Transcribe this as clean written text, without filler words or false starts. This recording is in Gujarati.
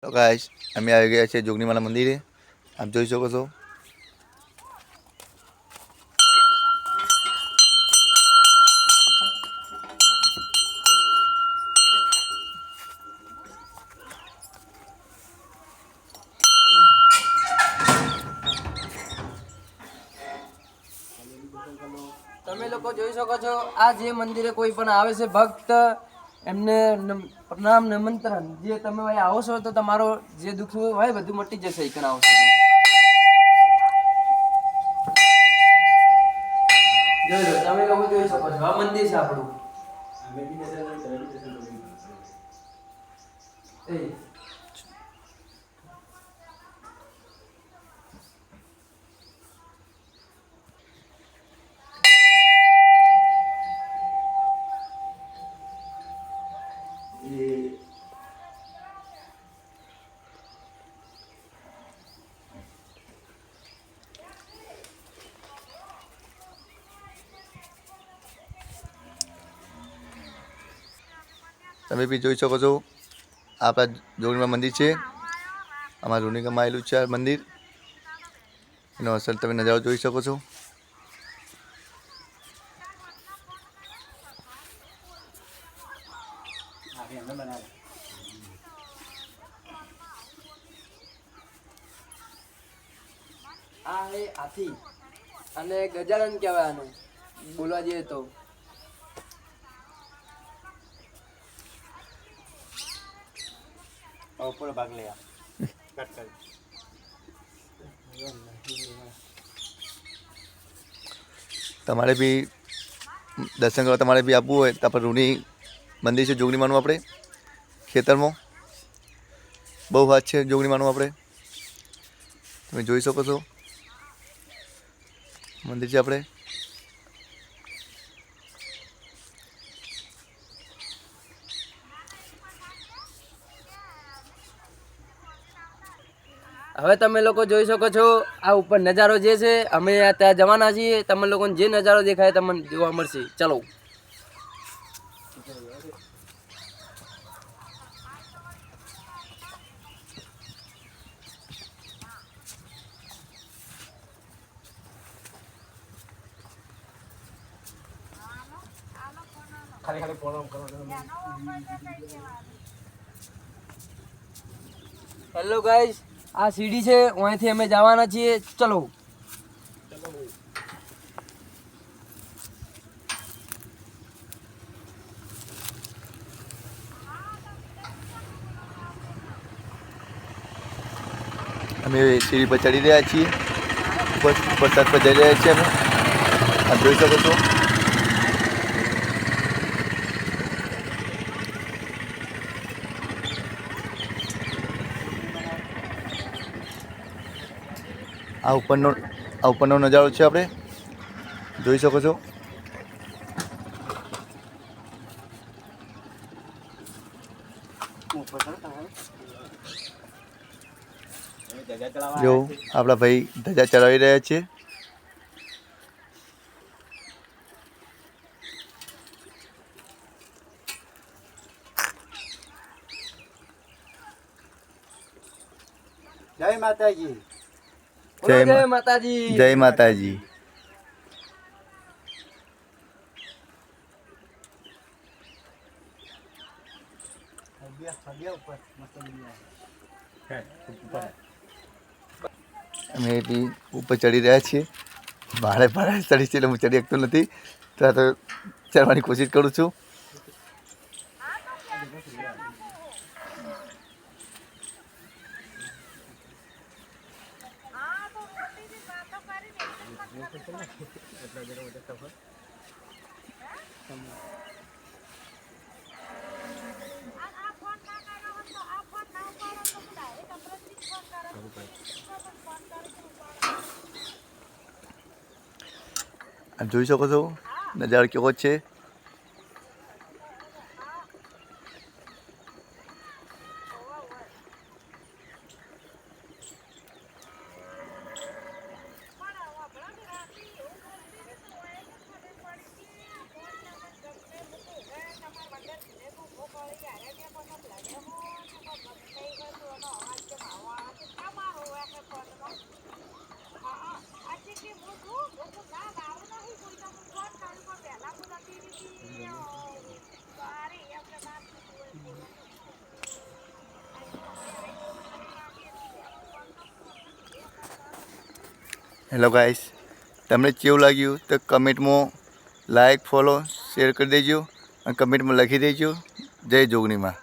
તો ગાઈસ અમે આવી ગયા છે જોગણીમાના મંદિરે. આપ જોઈ શકો છો. તમે લોકો જોઈ શકો છો આ જે મંદિરે કોઈ પણ આવે છે ભક્ત એમને પ્રણામ નમંત્રણ જે તમે અહીં આવો છો તો તમારો જે દુઃખ હોય બધું મટી જશે અહીં આવો છો તમે લોકો જોઈ શકો છો આ મંદિર છે આપણું. તમે બી જોઈ શકો છો આપણા જોગણીમાં મંદિર છે. અમારા રૂનિકામાં આવેલું છે આ મંદિર. એનો અસલ તમે નજારો જોઈ શકો છો. આ હે હાથી અને ગજાનન કહેવાય આનું બોલવા જઈએ તો. पूरा भाग लिया कट कर તમારે બી દર્શન કરવા તમારે બી આપવું હોય તો આપણે રૂની મંદિર છે જોગણીમાનું આપણે ખેતરમાં બહુ વાત છે જોગણીમાનું આપણે તમે જોઈ શકો છો મંદિર છે આપણે. હવે તમે લોકો જોઈ શકો છો આ ઉપર નજારો જે છે અમે ત્યાં જવાના છીએ. તમે લોકોને જે નજારો દેખાય તમને જોવા મળશે. ચલો खाली खाली प्रणाम करो. હેલો ગાઈસ આ સીડી છે અહીંથી અમે જવાના છીએ. ચલો અમે સીડી પર ચડી રહ્યા છીએ. વરસાદ પર જઈ રહ્યા છીએ અમે. આપ જોઈ શકો છો. આ ઉપરનો નજારો છે આપણે જોઈ શકો છો. જો આપણા ભાઈ ધજા ચડાવી રહ્યા છે. जय माता जी. જય માતાજી. જય માતાજી. અમે બી ઉપર ચડી રહ્યા છીએ. ભાડે ચડી છે એટલે હું ચડી શકતો નથી તો આ તો ચડવાની કોશિશ કરું છું. આપ જોઈ શકો છો નજારો કેવો છે. હેલો ગાઈસ, તમને કેવું લાગ્યું તો કમેન્ટમાં લાઈક ફોલો શેર કરી દેજો અને કમેન્ટમાં લખી દેજો જય જોગણીમાં.